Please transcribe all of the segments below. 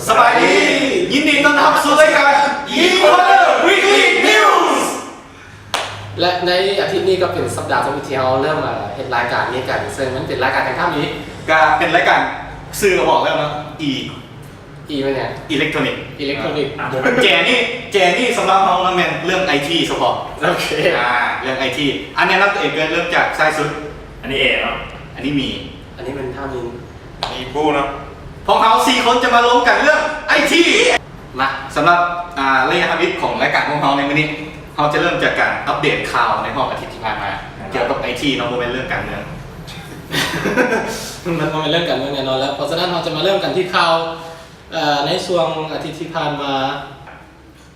สบายดียินดีต้อนรับสู่รายการ E-Corner Weekly News และในอาทิตย์นี้ก็เป็นสัปดาห์ที่เราเริ่มเห็นรายการนี้กันซึ่งมันเป็นรายการทางท่านี้ก็เป็นรายการสื่อก็บอกแล้วนะ E ไหมเนี่ย อิเล็กทรอนิกส์ อิเล็กทรอนิกส์ แกนี่สำหรับเราแมนเรื่อง IT เฉพาะ โอเคเรื่อง IT อันนี้นับตัวเองเริ่มจากไส้สุดอันนี้เอเนาะอันนี้มี อันนี้เป็นท่านี้มีบูเนาะพวกเขา4 คนจะมาลงกันเรื่อง IT มาสำหรับระยะวิทย์ของรายการของเราในวันนี้เราจะเริ่มจากการอัปเดตข่าวในห้องอาทิตย์ที่ผ่านมาเกี่ยวกับ IT เนาะโมเป็นเรื่องการเมืองมันเป็นเรื่องการเมืองแน่นอนแล้วเพราะฉะนั้นเราจะมาเริ่มกันที่ข่าวในช่วงอาทิตย์ที่ผ่านมา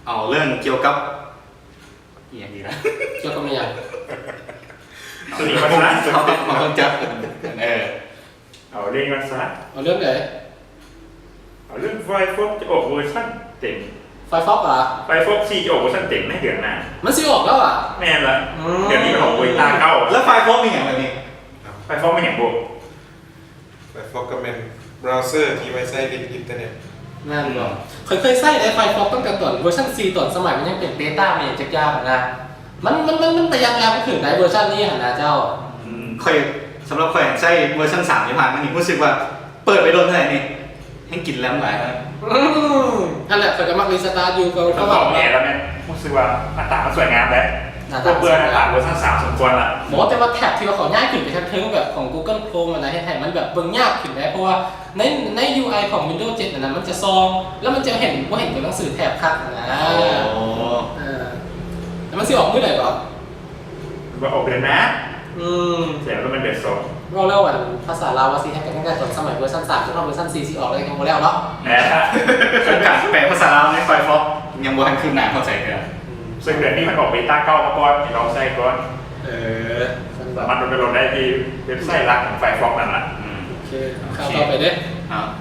เอาเรื่องเกี่ยวกับอย่างนี้นะเกี่ยวกับอะไรสนิทกันนะเขาต้องจับเอาเรื่องกันซะเอาเรื่องไหนเอาเรื่องไฟฟอกจะออกเวอร์ชันเต็มไฟฟอกไฟฟอกซีจะออกเวอร์ชันเต็มในเดือนหน้ามันสิออกแล้วแม่ละเดือนนี้มันออกเวอร์ชันเข้าแล้วไฟฟอกมีอย่างไรนี่ไฟฟอกไม่อย่างโบไฟฟอกก็เป็นเบราว์เซอร์ที่ไว้ใช้ในอินเทอร์เน็ตนั่นหรอเคยใช้ไฟฟอกตั้งแต่ตอนเวอร์ชัน4ตอนสมัยมันยังเป็นเบต้ามันยังจะยากนะมันแต่ยังแล้วถึงในเวอร์ชันนี้นะเจ้าเคยสำหรับใครใช้เวอร์ชัน3ที่ผ่านมานี่รู้สึกว่าเปิดไปโดนเท่าไหร่นี่ให้กินแล้วหลายนั่นแหละเคยจะมักรีสตาร์ทอยู่ก็เขาบอกแม่แล้วแม่รู้สึกว่าหน้าตามันสวยงามแล้วตัวเบื่อหน้าตาเวอร์ชัน3สมควรละหมอแต่ว่าแท็บที่เราของ่ายขึ้นไปทั้งเทิงแบบของ Google Chrome นะให้แท็บมันแบบเบิ่งยากขึ้นได้เพราะว่าใน UI ของ Windows 7นั้นมันจะซองแล้วมันจะเห็นตัวหนังสือแท็บคัดนะแล้วมันสิออกเมื่อไหร่ก่อนว่าออกเดือนนะเสียแล้วมันเดือน2เราเล่าภาษาลาวว่าสิให้กันตั้งแต่ตอนสมัยเวอร์ชัน3จนถึงเวอร์ชัน4สิออกเลยกันหมดแล้วเนาะซึ่งการแปลภาษาลาวในไฟฟอกยังบ่ทันคืบหน้าเข้าใจกันซึ่งเดือนนี้มันออกเบต้าเข้ามาก่อนให้ลองใช้ก่อนมันโหลดได้ที่เว็บไซต์หลักของไฟฟอกนั่นแหละโอเคข่าวต่อไปเด้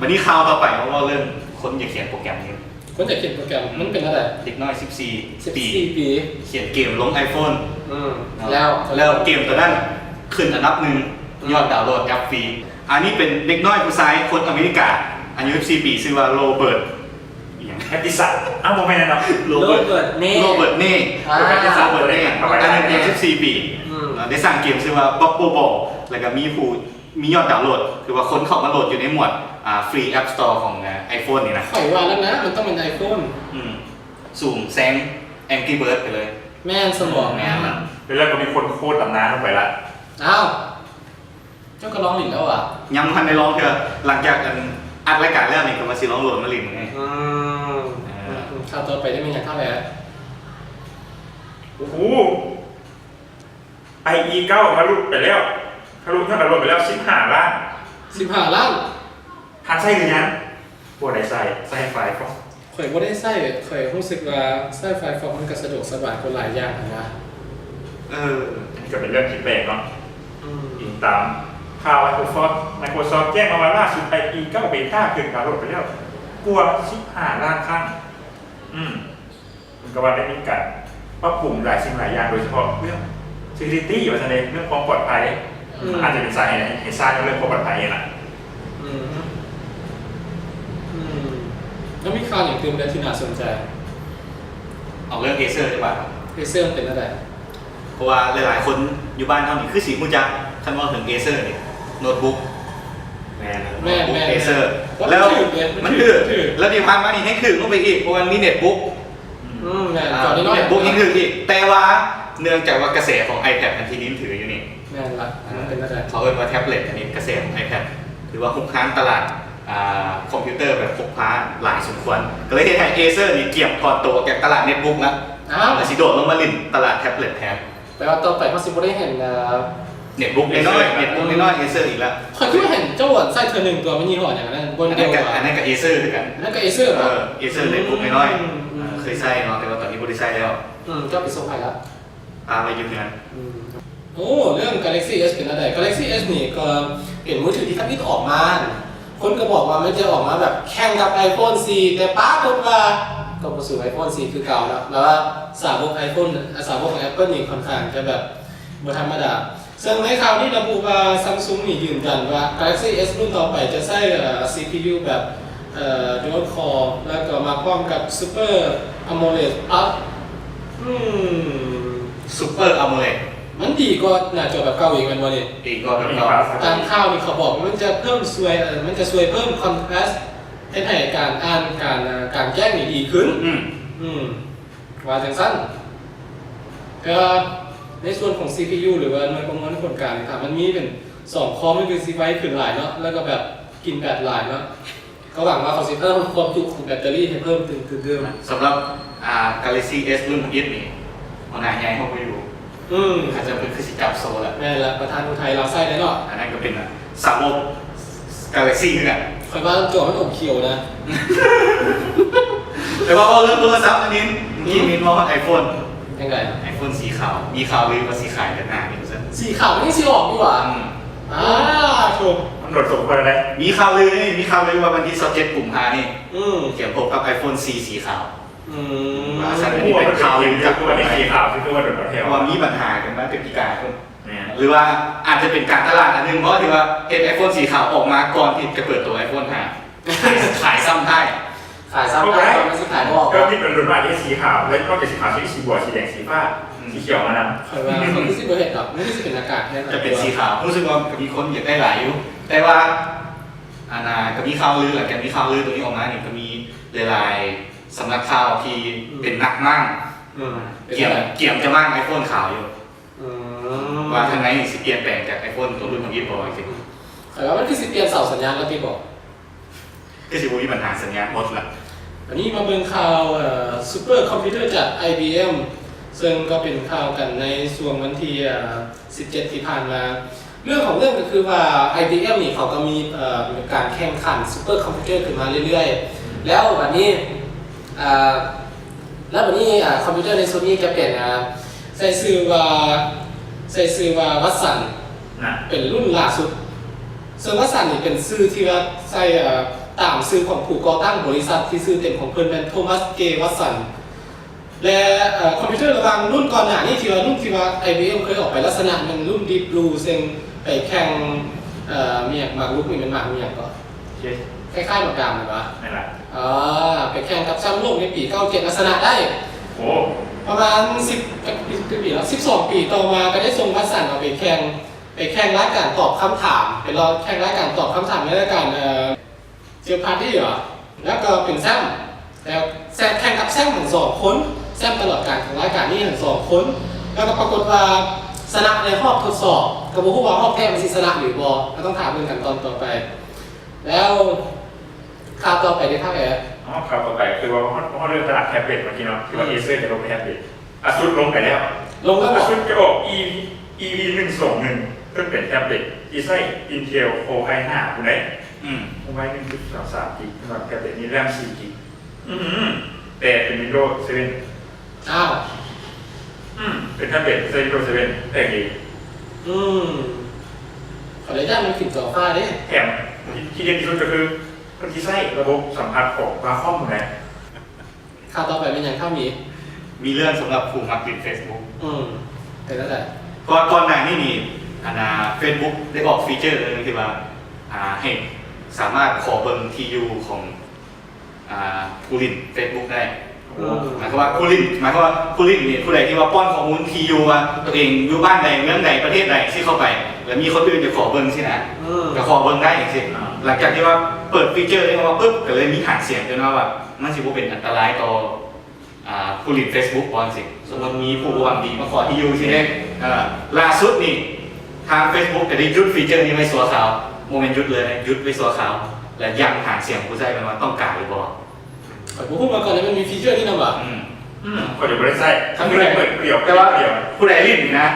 วันนี้ข่าวต่อไปเพราะว่าเรื่องคนอยากเขียนโปรแกรมนี้คนอยากเขียนโปรแกรมมันเป็นอะไรเด็กน้อย14 ปีเขียนเกมลง iPhone แล้วเกมตัวนั้นขึ้นอันดับ1ยอดดาวน์โหลดแอปฟรีอันนี้เป็นเด็กน้อยผู้ชายคนอเมริกาอายุ14 ปีชื่อว่าโรเบิร์ตแอปติสัตโมเมนต์เนาะโรเบิร์ตเน่อายุ14 ปีได้สร้างเกมชื่อว่า Bubble Ball แล้วก็มียอดดาวน์โหลดคือว่าคนเข้ามาโหลดอยู่ในหมวดFree App Store ของ iPhone นี่นะข่อยว่าแล้วนะมันต้องเป็น iPhone สูงแซง Angry Bird ไปเลยแม่นสมองแม่นแล้วก็มีคนโคตรตำนานลงไปละอ้าวเจ้าก็ร้องหลินแล้วยังทันได้ร้องเถอะหลังจากอัดรายการแล้วนี่ก็มาสิร้องโหลดมาหลินไงข่าวต่อไปได้มีอย่างเท่าไหร่โอ้โหIE9 ทะลุไปแล้วทะลุเท่ากับรวมไปแล้ว15 ล้านทานไส้หรือยังบวได้ไส้ไฟฟอกข่อยบ่ได้ไส้ข่อยรู้สึกว่าไส้ไฟฟอกมันก็สะดวกสบายกว่าหลายอย่างนะนี่ก็เป็นเรื่องที่แปลกเนาะอิงตามข่าว Microsoft แจ้งมาว่าล่าสุด IE9 เบต้าเกินการโหลดไปแล้วกลัว15 ล้านครั้งมันก็ว่าได้มีการปรับปรุงหลายสิ่งหลายอย่างโดยเฉพาะเรื่อง security อยู่ในเรื่องความปลอดภัยอาจจะเป็นสาเหตุให้สร้างเรื่องความปลอดภัยนี่แหละแล้วมีข่าวอย่างอื่นใดที่น่าสนใจเอาเรื่อง Acer ดีกว่าAcer เป็นอะไรเพราะว่าหลายๆคนอยู่บ้านเท่านี้คือสีมูจักคันว่าถึง Acer นี่โน้ตบุ๊กแม่ Acer แล้วมันคือแล้วที่ผ่านมานี่ให้ถึงลงไปอีกเพราะว่ามีเน็ตบุ๊กเน็ตบุ๊กยังถึงอีกแต่ว่าเนื่องจากว่ากระแสของ iPad อันที่นิ้มถืออยู่นี่แม่นละมันเป็นอะไรเขาเรียกว่าแท็บเล็ตอันนี้กระแสของ iPad ถือว่าคุกค้านตลาดคอมพิวเตอร์แบบพกพาหลายสมควรก็เลยให้ Acer นี่เกี่ยมถอดตัวจากตลาดเน็ตบุ๊กนะแล้วสิโดดลงมาลิ่นตลาดแท็บเล็ตแทนแปลว่าต่อไปเขาสิบ่ได้เห็นเน็ตบุ๊กน้อยAcer อีกแล้วเคยคิดว่าเห็นเจ้าไส้เธอ1ตัวมันยี่ห้ออย่างนั้นบนเดียวอันนั้นกับ Acer ด้วยกันนั่นก็ Acer เหรอAcer เน็ตบุ๊กน้อยเคยใช้เนาะแต่ว่าตอนนี้บ่ได้ใช้แล้วเจ้าปิดโซฟาแล้วมาอยู่งานโอ้เรื่อง Galaxy S เป็นอะไร Galaxy S นี่ก็เป็นมือถือที่ทำที่ออกมาคนก็บอกว่ามันจะออกมาแบบแข่งกับ iPhone 4 แต่ป้าคนว่าก็มาสู่ iPhone 4 คือเก่าแล้วว่าสาวก iPhone สาวกของ Apple นี่ค่อนข้างจะแบบบ่ธรรมดาซึ่งในข่าวนี้ระบุว่า Samsung นี่ยืนยันว่า Galaxy S รุ่นต่อไปจะใช้CPU แบบDual Core พร้อมกับ Super AMOLED Plus Super AMOLED มันดีกว่าหน้าจอแบบเก่าอีกมันวะเนี่ย ดีกว่าแบบ มี เก่า คลาส ตามข่าวนี่เขาบอกว่ามันจะเพิ่มมันจะช่วยเพิ่มคอนทราสต์ให้การอ่านการแจ้งนี่ดีขึ้น ว่าจังสั้นก็ในส่วนของ CPU หรือว่าหน่วยประมวลผลการถามมันมีเป็น2คอมมันเป็นซีไฟขึ้นหลายเนาะแล้วก็แบบกินแบตหลายเนาะก็หวังว่าเขาจะเพิ่มความจุของแบตเตอรี่ให้เพิ่มถึงเดิม สำหรับGalaxy S รุ่นของยึดนี่มันหนาใหญ่เข้าไปอยู่อาจจะเป็นคือสิจับโซแหละ แม่ละประธานอุทัยเราไส้ได้เนาะ อันนั้นก็เป็นสาวก Galaxy เหมือนกัน คอยว่าจอมันอมเขียวนะ แต่ว่าเรื่องโทรศัพท์อันนี้ที่มีว่า iPhone ยังไง iPhone สีขาวมีข่าวลือว่าสีขายกันหน้านี่ซะ สีขาวไม่ได้สีออกดีกว่าชม มันโดดส่งคนอะไร มีข่าวลือว่าวันที่27กุมภาพันธ์นี่ เกี่ยวพบกับ iPhone 4 สีขาว ฉัน ผู้ว่าเป็นข่าวลือจากตัวในสีขาวที่คือว่าโดดแถว ว่ามีปัญหากันมาเป็นปีกายคน เนี่ย หรือว่าอาจจะเป็นการตลาดอันนึงเพราะที่ว่าเห็น iPhone สีขาวออกมาก่อนที่จะเปิดตัว iPhone 5 ขายซ้ำได้ ขายซ้ำได้ไม่ใช่ขายบอก ก็ที่เป็นรุ่นว่าที่สีขาวแล้วก็จะสีขาวสีบัวสีแดงสีฟ้าสีเขียวมานำ คอยว่าคนที่สิบเห็ดหรอกไม่ได้สิเป็นอากาศแค่นั้น จะเป็นสีขาวรู้สึกว่ามีคนอยากได้หลายอยู่แต่ว่าก็มีข่าวลือหลังจากมีข่าวลือตัวนี้ออกมาเนี่ยก็มีหลายๆสำนักข่าวที่เป็นนักมั่งเกี่ยมจะมั่ง iPhone ขาวอยู่ว่าทางไหนสิเปลี่ยนแปลงจาก iPhone ตัวรุ่นของยี่ห้ออะไรสิ แต่ว่ามันคือสิเปลี่ยนเสาสัญญาณแล้วที่บอก ก็สิมีปัญหาสัญญาณหมดละ อันนี้มาเบิ่งข่าวซูเปอร์คอมพิวเตอร์จาก IBM ซึ่งก็เป็นข่าวกันในช่วงวันที่17 ที่ผ่านมา เรื่องของเรื่องก็คือว่า IBM นี่เขาก็มีการแข่งขันซูเปอร์คอมพิวเตอร์ขึ้นมาเรื่อยๆ แล้ววันนี้คอมพิวเตอร์ในโซนี่จะเป็นใส่ชื่อว่าวัตสันเป็นรุ่นล่าสุดซึ่งวัตสันนี่เป็นชื่อที่ว่าใส่ตามชื่อของผู้ก่อตั้งบริษัทที่ชื่อเต็มของเพิ่นเป็นโทมัสเกย์วัตสันและคอมพิวเตอร์ระหว่างรุ่นก่อนหน้านี้ที่ว่า IBM เคยออกไปลักษณะมันรุ่น Deep Blue ซึ่งไปแข่งมีอย่างหมากรุกนี่มันหมากมีอย่างก็คล้ายๆหมากดำเลยวะ นั่นแหละ ไปแข่งกับแชมป์โลกในปี97ลักษณะได้ โอ้ ประมาณ10 ปีแล้ว12 ปีต่อมาก็ได้ส่งวัตสันเอาไปแข่งรายการตอบคำถามเป็นรอแข่งรายการตอบคำถามในรายการเจอพาร์ตี้เหรอแล้วก็เป็นแซมแล้วแข่งกับแซมถึง2 คนแซมตลอดการของรายการนี้ถึง2 คนแล้วก็ปรากฏว่าชนะในรอบทดสอบก็บอกว่ารอบแพ้มันสิชนะหรือบอก็ต้องถามเรื่องกันตอนต่อไปแล้วข่าวต่อไปได้ภาคไหน ข่าวต่อไปคือว่าเขาเรื่องตลาดแท็บเล็ตเมื่อกี้เนาะที่ว่าเอเซอร์จะลงแท็บเล็ตซุดลงไปแล้ว ลงแล้วบอก ซุดจะออก EV 121ซึ่งเป็นแท็บเล็ตที่ใช้ Intel Core i5 คุณได้เอาไว้1.23 กิกสำหรับแท็บเล็ตนี้แรม4 กิกแต่เป็น Windows 7 อ้าว เป็นแท็บเล็ตใช้ Windows 7แต่ดี ขอเลยได้มันขึ้นจอฟ้าดิ แถมที่เด่นที่สุดก็คือมันที่ใช้ระบบสัมผัสของวาคอมนะ ข่าวต่อไปเป็นอย่างเท่านี้ มีเรื่องสำหรับผู้มักติด Facebook เป็นแล้วแหละ ก่อนหน้านี้นี่Facebook ได้ออกฟีเจอร์เลยที่ว่าให้สามารถขอเบิ่งทียูของผู้ลิน Facebook ได้หมายความว่าผู้ลินนี่ผู้ใดที่ว่าป้อนข้อมูลทียูว่าตัวเองอยู่บ้านใดเมืองใดประเทศใดที่เข้าไปแล้วมีคนอื่นจะขอเบิ่งสินะก็ขอเบิ่งได้สิหลังจากที่ว่าเปิดฟีเจอร์นี้มาปุ๊บก็เลยมีฐานเสียงจนว่ามันสิบ่เป็นอันตรายต่อผู้ลิน Facebook บอลสิสมมติมีผู้หวังดีมาขอทียูสิเนี่ยล่าสุดนี่ทาง Facebook จะได้ยุดฟีเจอร์นี้ไว้สัวขาวโมเมนต์ยุดเลยยุดไว้สัวขาวและยังฐานเสียงผู้ใช้กันว่าต้องการหรือบ่ผมพูดมาก่อนเลยมันมีฟีเจอร์นี่นะวะ ก็เดี๋ยวไม่ได้ใช้ถ้าไม่ได้เปิดเปลี่ยว แต่ว่าผู้ใดลิ้นนะ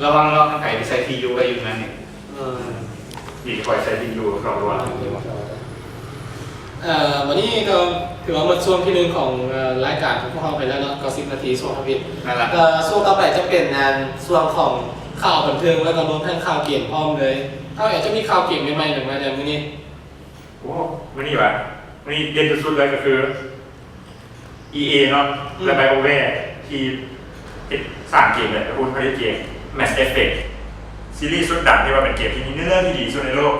ระวังเราทางไก่ไปใส่ทียูไปอยู่นั่นนี่ ดีคอยใช้ดีอยู่สองตัว วันนี้ก็ถือว่าหมดช่วงที่ 1ของรายการของพวกเราไปแล้วเนาะก็10 นาทีช่วงพิษ นั่นแหละ ช่วงต่อไปจะเป็นช่วงของข่าวบันเทิงแล้วก็รวมทั้งข่าวเกมพร้อมเลยถ้าอยากจะมีข่าวเกมใหม่ๆหนึ่งมาเนี่ยมื้อนี้ โอ้วันนี้วะวันนี้เด่นสุดๆเลยก็คือ EA เนาะและ BioWare ที่สร้างเกมเลยพูดเขาเรียกเกม Mass Effect ซีรีส์สุดดังที่ว่าเป็นเกมที่มีเนื้อเรื่องที่ดีสุดในโลก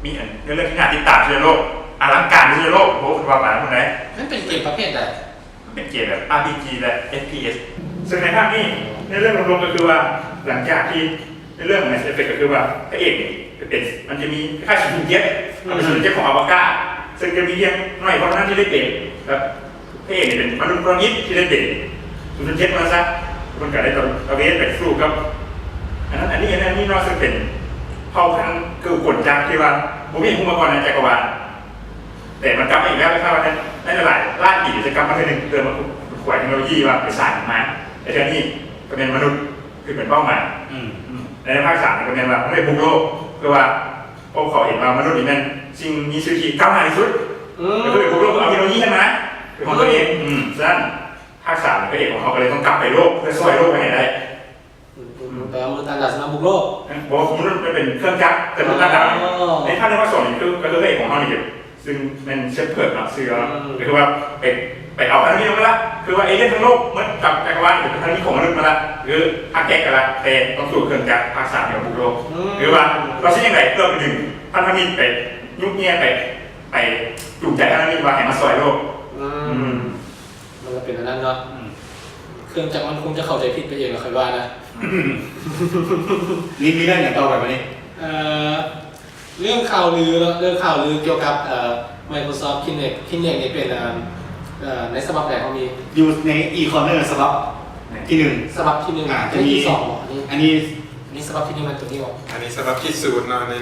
มีเนื้อเรื่องที่น่าติดตามที่สุดในโลกอลังการที่สุดในโลกโอ้คุณว่าหมายคุณไหน มันเป็นเ เกมประเภทใดเป็นเกมแบบ RPG และ FPS ซึ่งในภาคนี้ในเรื่องรวมๆก็คือว่าหลังจากที่ในเรื่องของ Mass Effect ก็คือว่าพระเอกนี่เป็นมันจะมีค่ายสุนทรเจ็ตเป็นสุนทรเจ็ตของอวกาศซึ่งจะมีเพียงหน่อยคนนั้นที่ได้เป็นครับพระเอกนี่เป็นมนุษย์ประณีตที่ได้เป็นสุนทรเจ็ตมาซะมันก็ได้ต่อเอาเวสไปสู้กับอันนี้นอกซึ่งเป็นเผ่าพันธุ์คือกฎจักรที่ว่าผมเห็นผู้มาก่อนในจักรวาลแต่มันกลับมาอีกแล้วไม่ทราบว่านั่นอะไรล่าอีกจะกลับมาทีหนึ่งเดินมาขวายเทคโนโลยีว่าไปสานมาไอ้เจ้านี่ก็เป็นมนุษย์คือเป็นเป้าหมายในภาค3ก็เป็นว่าไม่ได้บุกโลกคือว่าพวกเขาเห็นว่ามนุษย์นี่นั่นสิ่งมีชีวิตที่ก้าวหน้าที่สุดก็คือบุกโลกเอาเทคโนโลยีขึ้นมาเป็นของตัวเองฉะนั้นภาค3พระเอกของเขาก็เลยต้องกลับไปโลกเพื่อช่วยโลกไปให้ได้แต่มนุษย์ต่างดาวสำหรับบุกโลกบอกว่ามนุษย์มันเป็นเครื่องจักรแต่มนุษย์ต่างดาวในภาคในภาค2นี่คือก็คือพระเอกของเขานี่ซึ่งมันเชื่อเผิดเสือคือว่าไปเอาพันธุ์นี้มาละคือว่าเอเลี่ยนทั้งโลกเหมือนกับจักรวาลเป็นพันธุ์นี้ของมนุษย์มาละคือภาคแรกกันละแต่ต้องสู่เครื่องจักรภาค3เดี๋ยวบุกโลกหรือว่าเราใช้ยังไงเพื่อไปดึงพันธุ์นี้ไปยุบเงียไปจูงใจพันธุ์นี้มาให้มาซอยโลกมันก็เป็นอันนั้นเนาะเครื่องจักรมันคงจะเข้าใจผิดไปเองนะใครว่านะนี่มีเรื่องอย่างต่อไปไหมนี่เรื่องข่าวลือเกี่ยวกับMicrosoft Kinect นี่เป็นในฉบับไหนเขามีอยู่ใน e-corner ฉบับที่1ฉบับที่1จะมีที่2อันนี้ฉบับที่1มันตัวนี้หรออันนี้ฉบับที่0เนาะนี่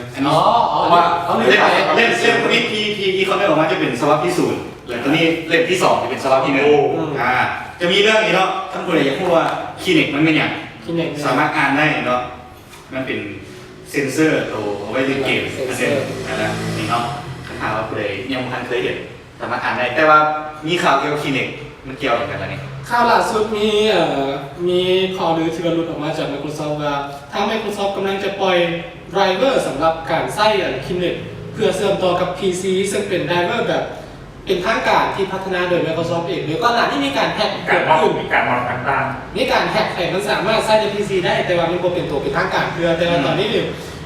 ว่าเล่มตัวนี้ที่ e-corner ออกมาจะเป็นฉบับที่0แล้วตัวนี้เล่มที่2จะเป็นฉบับที่1จะมีเรื่องนี้เนาะท่านผู้ใดอยากพูดว่า Kinect มันเป็นอย่างสามารถอ่านได้เนาะมันเป็นเซนเซอร์ตัวเอาไว้เล่นเกมนั่นเองนี่เนาะถามว่าผู้ใดยังไม่เคยเห็นสามารถอ่านได้แต่ว่ามีข่าวเกี่ยวกับ Kinect มันเกี่ยวอย่างไรล่ะนี่ข่าวล่าสุดมีข่าวลือที่หลุดออกมาจาก Microsoft ว่าทาง Microsoft กำลังจะปล่อยไดรเวอร์สำหรับการใช้Kinect เพื่อเชื่อมต่อกับ PC ซึ่งเป็นไดรเวอร์แบบเป็นทางการที่พัฒนาโดย Microsoft เองโดยก่อนหน้านี้มีการแฮกเกิดขึ้นมีการมอดต่างๆมีการแฮกให้มันสามารถใช้ใน PC ได้แต่ว่ามันบ่เป็นตัวเป็นทางการแต่ว่าตอนนี้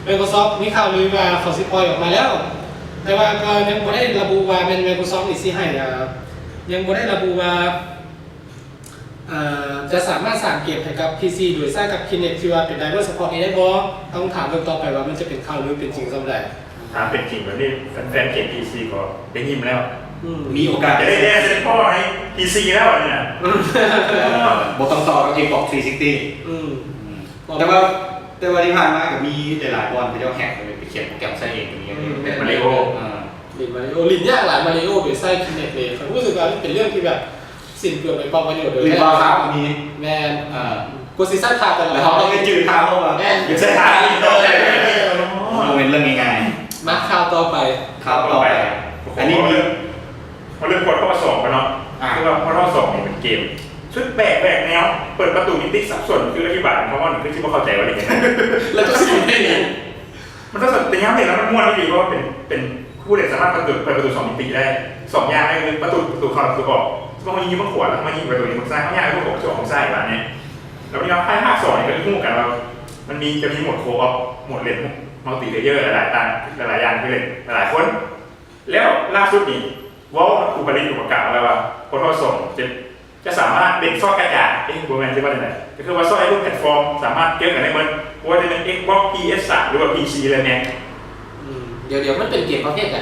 Microsoft มีข่าวลือว่าเขาสิปล่อยออกมาแล้วแต่ว่าก็ยังบ่ได้ระบุว่าเป็น Microsoft นี่สิให้ยังบ่ได้ระบุว่าจะสามารถสร้างเกมให้กับ PC โดยสร้างกับ Kinect ที่ว่าเป็น driver support ได้บ่ต้องถามเรื่องต่อไปว่ามันจะเป็นข่าวหรือเป็นจริงสำหรับถามเป็นจริงแบบนี้แฟนๆเกม PC ก็ได้ยินแล้วมีโอกาสจะได้เซ็นพ่อให้ PC แล้วเนี่ยบทต่อกับ Xbox 360แต่ว่าที่ผ่านมาก็มีหลายๆวันที่เราแฮกไปเขียนโปรแกรมใช้เองอย่างเงี้ยเป็นมาริโอลินยากหลายมาริโอโดยใช้ Kinect เลยผมรู้สึกว่าเป็นเรื่องที่แบบสิ่งเกิดไปประโยชน์โดยแท้ครับมีแมนกูซีซั่นขาดกันแล้วเขาไม่จืดทางเข้ามาอยู่ใช้ทางอีกเลยมันเป็นเรื่องง่ายๆมาข่าวต่อไปอันนี้มีเรื่องพอร์ต2กันเนาะคือว่าพอร์ต2นี่เป็นเกมชุดแบกแนวเปิดประตูมิติสับสนคืออธิบายเพราะว่าหนึ่งคือที่ว่าเข้าใจว่าอะไรกันแล้วก็สิ่งที่มันต้องแต่ย้ำเลยแล้วมันม้วนไม่ดีเพราะว่าเป็นผู้เล่นสามารถเปิดประตู2มิติได้2อย่างได้คือประตูเข้าประตูออกบางคนยิงบางขวดแล้วมายิงประตูยิงบางซ้ายเขาย่างพวกผมจะออกซ้ายแบบนี้แล้วนี่เราภาค2นี่ก็คือคู่กันว่ามันจะมีโหมดโคออฟโหมดเล่นมัลติเพลเยอร์หลายอย่างที่เล่นหลายคนแล้วล่าสุดนี้ว่าอุปนิประกาศแล้วว่าพอทอส่งจะสามารถเป็นซอกกระจาดโบแมนจะว่าอย่างไรก็คือว่าซอกไอ้พวกแพลตฟอร์มสามารถเกี่ยวกันได้เหมือนว่าจะเป็น Xbox PS3 หรือว่า PC อะไรเนี่ยเดี๋ยวมันเป็นเกมประเภทไหน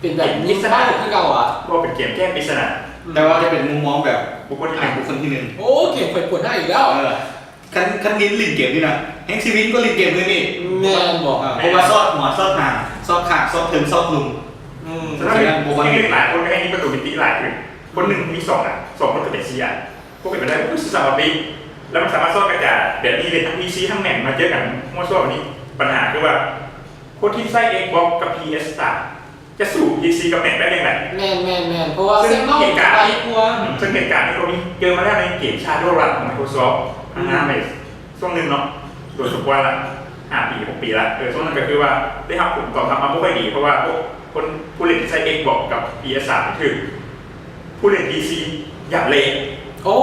เป็นแบบนิสนาที่เก่าอ่ะว่าเป็นเกมแก้ปริศนาแต่ว่าจะเป็นมุมมองแบบบุคคลที่1โอ้เกมเปิดปวดได้อีกแล้วคันนิ้นลินเกมนี่นะแฮงซีวินก็ลินเกมเลยนี่แม่บอกเพราะว่าซอดหัวซอดหางซอดขาซอดถึงซอดลุมฉะนั้นบุคคลที่หลายคนก็ให้นี่ประตูมิติหลายคนหนึ่งมี2อ่ะ2คนก็เป็น4อ่ะพวกเป็นไปได้ก็คือ3ปีแล้วมันสามารถซอดกระจาดแบบนี้เลยทั้ง PC ทั้งแหน่งมาเจอกันมั่วซั่วแบบนี้ปัญหาคือว่าคนที่ใช้ Xbox กับ PS3 จะสู่ PC กับแหน่งได้ยังไงแม่นเพราะว่าเส้นนอกไปกว่าซึ่งเหตุการณ์ที่เรามีเจอมาแล้วในเกม Shadowrun ของ Microsoft ในช่วงนึงเนาะโดยสมควรละ5 ปี 6 ปีละช่วงนั้นก็คือว่าได้รับผลตอบรับมาไม่ค่อยดีเพราะว่าคนผู้เล่นที่ใช้ Xbox กับ PS3 ถึงผู้เล่น PC อย่างเละโอ้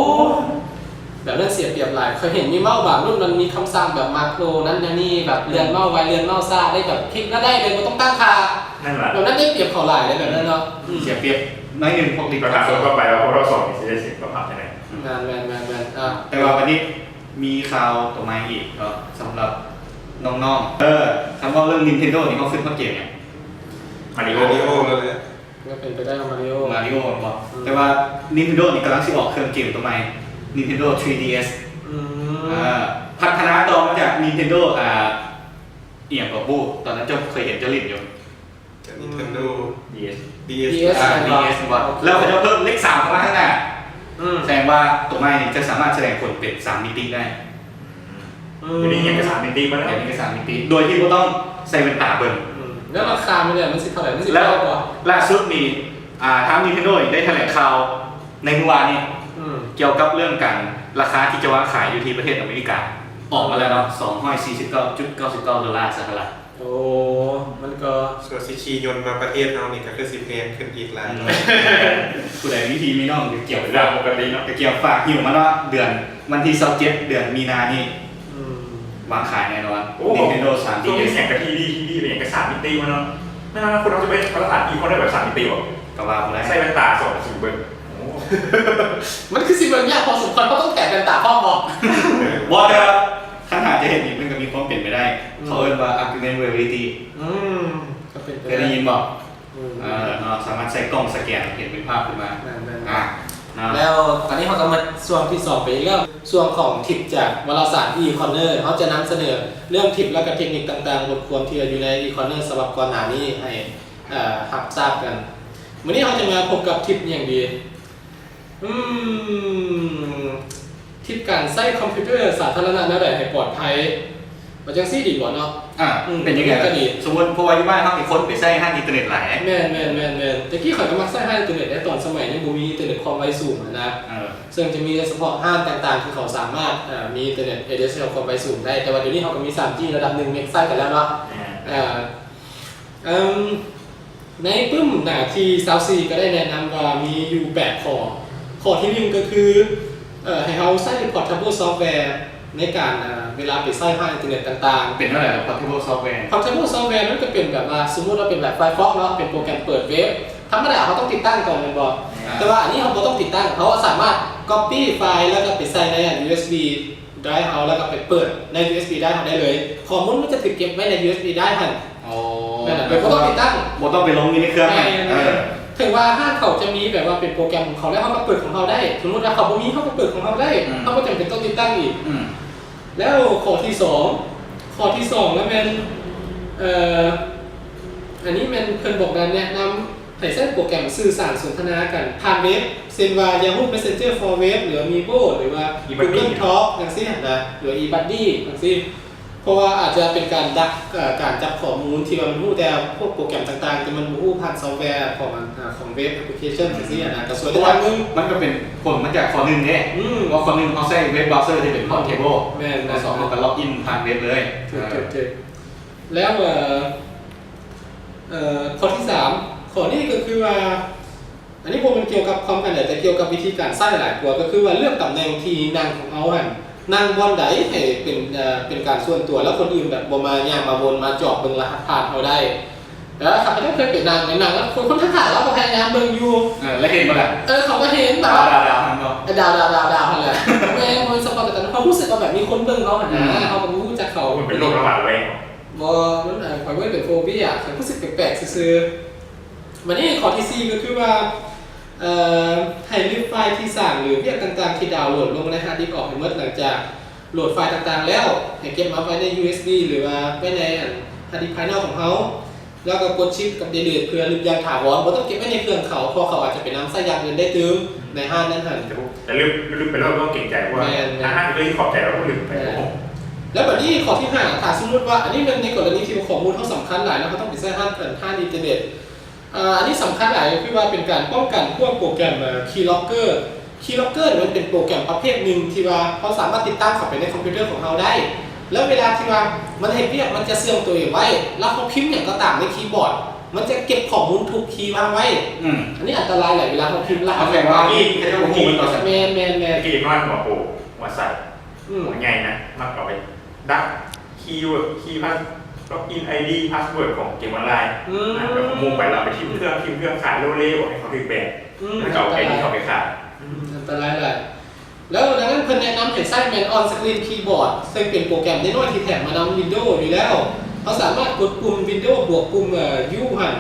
แบบนั้นเสียเปรียบหลายเคยเห็นมีเมาส์บางรุ่นมันมีคำสั่งแบบมาโครนั้นนี่แบบเลื่อนเมาส์ไวเลื่อนเมาส์ซ่าได้แบบคลิกก็ได้เลยไม่ต้องตั้งค่านั่นแหละแบบนั้นได้เปรียบเขาหลายเลยแบบนั้นเนาะเสียเปรียบ น้อยหนึ่งพวกลิง ก็ ก์ ถามคนก็ไปแล้วพวกเราสอนมีเสียงก็ผ่านใช่ไหม แมนแต่ว่าวันนี้มีข่าวตัวใหม่อีกก็สำหรับน้องๆคำว่าเรื่อง Nintendo นี่เขาขึ้นเพราะเกมเนี่ย มาริโอ มาริโอแล้วเนี่ย ก็เป็นไปได้กับมาริโอ บอกแต่ว่า Nintendo นี่กำลังสิออกเครื่องเกมตัวใหม่ Nintendo 3DS พัฒนาต่อมาจาก Nintendo เอี่ยมกับบูตอนนั้นเจ้าเคยเห็นเจ้าลินอยู่ จาก Nintendo DS DS DS บอกแล้วเขาจะเพิ่มเลข3เข้ามาข้างหน้าแสดงว่าตัวใหม่นี่จะสามารถแสดงผลเป็น3มิติได้ อันนี้อย่างกระสานมิติมาแล้ว เป็นเอกสารมิติโดยที่ไม่ต้องใส่เป็นตาเบิ่ง แล้วราคามันเนี่ยมันสิเท่าไหร่มันสิ แล้ว เท่าไหร่ ล่าสุดมีทาง Nintendo ได้แถลงข่าวในเมื่อวานนี้เกี่ยวกับเรื่องการราคาที่จะวางขายอยู่ที่ประเทศอเมริกาออกมาแล้วเนาะ$249.99 สหรัฐ โอ้มันก็ ส่วนซิชียนมาประเทศเรานี่ก็คือสิแพงขึ้นอีกแล้ว ผู้ใดวิธีมีน้องเกี่ยว เรื่ กั อบ งปกติเนาะ เกี่ยวฝากหิวมาเนาะเดือนวันที่27เดือนมีนานี่วางขายแน่นอน Nintendo ตรงนี้ 3DS แข่งกับทีวีเป็นอย่างกระสานมิติมาเนาะน่าคุณเราจะไปภาษาอีคนได้แบบ3มิติหรอ ก็ว่าไปแล้ว ใส่แว่นตาส่องสูงเบิ้ง มันคือสิ่งบางอย่างพอสมควรเพราะต้องแตะกันตาพ่อบอก ว่าแต่ขนาดจะเห็นอีกมันก็มีความเปลี่ยนไปได้ เขาเรียกว่า augmented reality ก็เป็นไป เคยได้ยินบอกสามารถใช้กล้องสแกนเห็นเป็นภาพขึ้นมาแล้วตอนนี้เขาก็มาส่วนที่2ไปเรื่องส่วนของทิปจากวารสาร e-corner เขาจะนำเสนอเรื่องทิปและก็เทคนิคต่างๆบทความที่อยู่ใน e-corner สำหรับก่อนหน้านี้ให้รับทราบกันวันนี้เขาจะมาพบกับทิปอย่างดีทิปการใช้คอมพิวเตอร์สาธารณะนั่นแหละให้ปลอดภัยมันจังซี่ดีกว่าเนาะเป็นยังไงสมมติพออยู่บ้านเขามีคนไปใช้ห้างอินเทอร์เน็ตหลายแม่นแต่กี้ข่อยก็มักใช้ห้างอินเทอร์เน็ตได้ตอนสมัยยังบ่มีอินเทอร์เน็ตความไวสูงนะซึ่งจะมีเฉพาะห้างต่างๆที่เขาสามารถมีอินเทอร์เน็ต ADSL ความไวสูงได้แต่ว่าเดี๋ยวนี้เขาก็มี 3G ระดับ1เมกะไซต์กันแล้วเนาะในปึ้มหน้าที่24ก็ได้แนะนำว่ามีอยู่8ข้อที่1ก็คือให้เราใช้ portable software ในการเวลาไปใช้ห้างอินเทอร์เน็ตต่างๆเป็นอะไร portable software portable software นั่นก็เป็นแบบว่าสมมุติเราเป็นแบบ Firefox เนาะเป็นโปรแกรมเปิดเว็บธรรมดาเขาต้องติดตั้งก่อนเลยบอกแต่ว่าอันนี้เขาไม่ต้องติดตั้งเขาสามารถ copy ไฟล์แล้วก็ไปใส่ใน USB drive เอาแล้วก็ไปเปิดใน USB drive ได้เลยข้อมูลมันจะถูกเก็บไว้ใน USB drive หั่นนั่นแหละไม่ต้องติดตั้งไม่ต้องไปลงในเครื่องถึงว่าห้างเขาจะมีแบบว่าเป็นโปรแกรมของเขาแล้วเขาก็เปิดของเขาได้สมมติว่าเขาบ่มีเขาก็เปิดของเขาได้เขาก็จำเป็นต้องติดตั้งอีกแล้วข้อที่2แล้วมันอันนี้มันเพิ่นบอกการแนะนำให้ใช้โปรแกรมสื่อสารสนทนากันผ่านเว็บเช่นว่า Yahoo Messenger for Web หรือ Meebo หรือว่า Google Talk จังซี่นะหรือ eBuddy จังซี่เพราะว่าอาจจะเป็นการการจับข้อมูลที่ว่ามันรู้แต่พวกโปรแกรมต่างๆแต่มันรู้ผ่านซอฟต์แวร์ของเว็บแอปพลิเคชันจังซี่นะก็ส่วนทางนึงมันก็เป็นผลมาจากข้อ1เนี่ยว่าข้อ1เขาใช้เว็บเบราว์เซอร์ที่เป็น portable แม่นข้อ2เขาก็ล็อกอินผ่านเว็บเลยแล้วข้อที่3ข้อนี้ก็คือว่าอันนี้ผมมันเกี่ยวกับความกันแต่เกี่ยวกับวิธีการสร้างหลายตัวก็คือว่าเลือกตำแหน่งที่นั่งของเอาหั่นนั่งบนใดให้เป็นการส่วนตัวแล้วคนอื่นแบบบ่มาย่างมาวนมาจอบเบิ่งรหัสผ่านเขาได้แล้วครับไม่เคยเป็นนางในหนังแล้วคนถ่ายแล้วก็พยายามเบิ่งอยู่แล้วเห็นบ่ล่ะเขาก็เห็นแบบดาวนั่นแหละแม่มันสปอร์ตแต่เขารู้สึกว่าแบบมีคนเบิ่งเขาหั่นนะเขาก็รู้จักเขามันเป็นโรคระบาดแรงบ่มันข่อยว่าเป็นโฟเบียข่อยรู้สึกแปลกๆซื่อๆวันนี้ข้อที่4ก็คือว่าให้ลิฟไฟล์ที่สั่งหรือเรียกต่างๆที่ดาวน์โหลดลงในฮาร์ดดิสก์ออกให้หมดหลังจากโหลดไฟล์ต่างๆแล้วให้เก็บมาไว้ใน USB หรือว่าไว้ในฮาร์ดดิสก์ภายนอกของเขาแล้วก็กดชิปกับ delete เพื่อลืมอย่างถาวรบ่ต้องเก็บไว้ในเครื่องเขาเพราะเขาอาจจะไปนำใส่อย่างอื่นได้ตึมในห้างนั้นหั่นแต่ลืมไปแล้วต้องเก่งใจว่าห้างเลยขอบใจแล้วก็ลืมไปแล้วแบบนี้ข้อที่5ถ้าสมมุติว่าอันนี้มันในกรณีที่ข้อมูลเขาสำคัญหลายแล้วเขาต้องไปใช้ห้างอินเทอร์เน็ตอันนี้สำคัญหลายคือว่าเป็นการป้องกันพวกโปรแกรมKeylogger มันเป็นโปรแกรมประเภทหนึ่งที่ว่าเขาสามารถติดตั้งเข้าไปในคอมพิวเตอร์ของเราได้แล้วเวลาที่ว่ามันเฮ็ดเรียกมันจะเสื่อมตัวเองไว้แล้วเขาพิมพ์อย่างก็ตามในคีย์บอร์ดมันจะเก็บข้อมูลทุกคีย์วางไว้อันนี้อันตรายหลายเวลาเขาพิมพ์แล้วแสดงว่าที่แม่ที่น้อยหัวโผล่หัวใส่หัวใหญ่นะมากกว่าไปดักคีย์พัสล็อกอิน ID พาสเวิร์ดของเกมออนไลน์แล้วก็มุ่งไปเราไปทิมเครื่องขายโลเล่บอกให้เขาถึงแบน มันเก่าไอ้ที่เขาไปขาด อันตรายแหละแล้วดังนั้นเพิ่นแนะนำให้ใช้ Man on Screen Keyboard ซึ่งเป็นโปรแกรมน้อยๆที่แถมมานำ Windows อยู่แล้วเขาสามารถกดปุ่ม Windows บวกปุ่มU หัน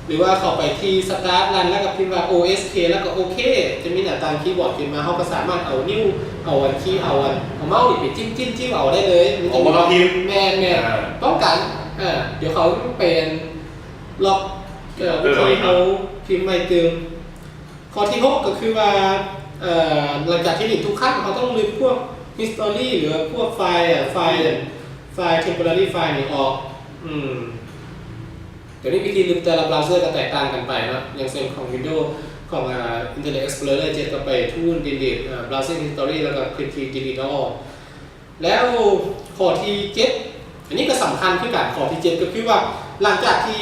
หรือว่าเข้าไปที่ Start Run แล้วก็พิมพ์ว่า OSK แล้วก็โอเคจะมีหน้าตาคีย์บอร์ดขึ้นมาเขาก็สามารถเอานิ้วเอาคีย์เอาเมาส์นี่ไปจิ้มเอาได้เลย ผมก็ต้องพิมพ์ แม่ป้องกันเดี๋ยวเขาเป็นล็อกวิธีเขาพิมพ์ไม่ตึงข้อที่6ก็คือว่าหลังจากที่ลิงทุกขั้นเขาต้องลืมพวก history หรือพวกไฟล์ temporary ไฟล์นี่ออกเดี๋ยวนี้วิธีลืมแต่ละเบราว์เซอร์ก็แตกต่างกันไปนะอย่างเช่นของ Windows ของ Internet Explorer 7ก็ไปทูน delete browsing history แล้วก็ quickly delete all แล้วข้อที่7อันนี้ก็สำคัญคือการข้อที่7ก็คือว่าหลังจากที่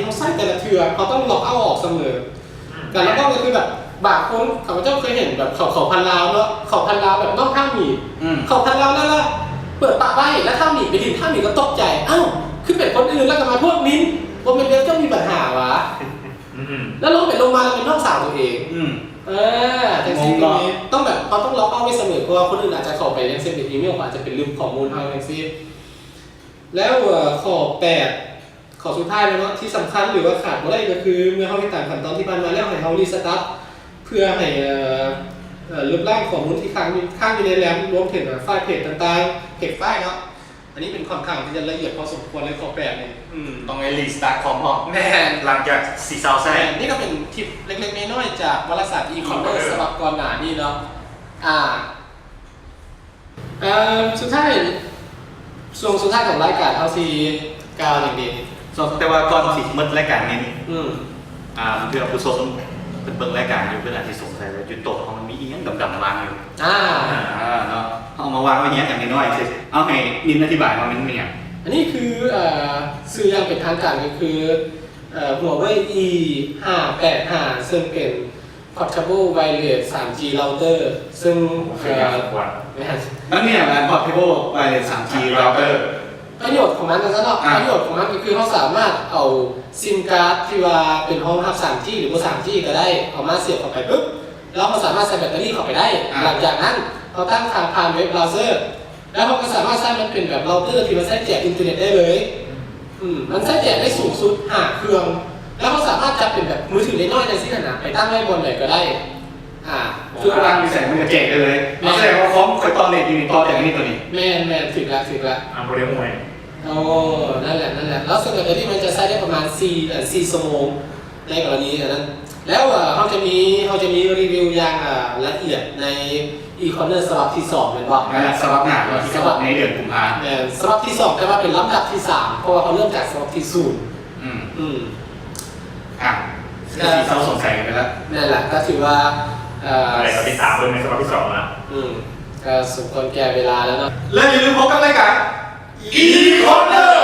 เขาใช้แต่ละเทือเขาต้องล็อกเอาออกเสมอการล็อกเอาก็คือแบบบางคนข้าพเจ้าเคยเห็นแบบเขาพันลาวเนาะเขาพันลาวแบบต้องข้ามหนีเขาพันลาวแล้วเปิดปากไว้แล้วข้ามหนีไปดินข้ามหนีก็ตกใจอ้าวคือเป็นคนอื่นแล้วก็มาพวกนิ้นว่าเป็นเรื่องเจ้ามีปัญหาวะแล้วลงไปลงมาแล้วเป็นน้องสาวตัวเองแต่สิ่งนี้ต้องแบบเขาต้องล็อกเอาไว้เสมอเพราะว่าคนอื่นอาจจะเข้าไปยังเซ็นเป็นอีเมลอาจจะเป็นลืมข้อมูลเอาอย่างซี่แล้วข้อ8ข้อสุดท้ายแล้วเนาะที่สำคัญหรือว่าขาดบ่ได้ก็คือเมื่อเขาไปตามขั้นตอนที่ผ่านมาแล้วให้เขารีสตาร์ทเพื่อให้ลบล้างข้อมูลที่ค้างอยู่ในแรมรวมถึงไฟล์เพจต่างๆเพจไฟล์เนาะอันนี้เป็นค่อนข้างที่จะละเอียดพอสมควรเลยข้อ8เนี่ยต้องไอ้รีสตาร์ทคอมพ่อ แม่ หลังจาก4 เซาแซ่ นี่ก็เป็นทิปเล็กๆน้อยๆจากวารสาร e-commerce สำหรับก่อนหน้านี้เนาะสุดท้ายช่วงสุดท้ายของรายการเอาซีกาวอย่างดี แต่ว่าก่อนสิมืดรายการนี้เพื่อผู้ชมเป็นเบิ่งรายการอยู่เพื่อนอาจจะสงสัยว่าจุดโตของมันมีอีหยังดำๆวางอยู่เนาะเอามาวางไว้เนี้ยอย่างน้อยๆสิเอาให้นินอธิบายว่ามันเป็นอย่างอันนี้คือสื่ออย่างเป็นทางการก็คือหัวเว่ย E585 ซึ่งเป็น Portable Wireless 3G Router ซึ่งนั่นเนี่ยมัน Portable Wireless 3G Router ประโยชน์ของมันนะเนาะประโยชน์ของมันก็คือเขาสามารถเอาซิมการ์ดที่ว่าเป็นห้องรับ 3G หรือว่า 3G ก็ได้เอามาเสียบเข้าไปปุ๊บแล้วเขาสามารถใส่แบตเตอรี่เข้าไปได้หลังจากนั้นเขาตั้งค่าผ่านเว็บเบราว์เซอร์แล้วเขาก็สามารถสร้างมันเป็นแบบเราเตอร์ที่มันใช้แจกอินเทอร์เน็ตได้เลยมันใช้แจกได้สูงสุด5 เครื่องแล้วเขาสามารถจับเป็นแบบมือถือเล็กน้อยในที่ขนาดไปตั้งไว้บนไหนก็ได้คือตั้งมีแสงมันจะแจกได้เลยแสดงว่าพร้อมคอยตอนเน็ตอยู่ในตอนอย่างนี้ตัวนี้แม่ถึงละโมเดลมวยนั่นแหละแล้วส่วนแบตเตอรี่มันจะใช้ได้ประมาณ4 ชั่วโมงในกรณีนั้นแล้วเขาจะมีรีวิวอย่างละเอียดใน e-commerce สำหรับที่2เป็นว่าสำหรับหนักที่สำหรับในเดือนกุมภาพันธ์สำหรับที่2แต่ว่าเป็นลำดับที่3เพราะว่าเขาเริ่มจากสำหรับที่0ที่เขาสงสัยกันไปแล้วนั่นแหละก็ถือว่าอะไรก็ที่3เลยในสำหรับที่2นะก็สมควรแก่เวลาแล้วเนาะและอย่าลืมพบกันรายการ e-commerce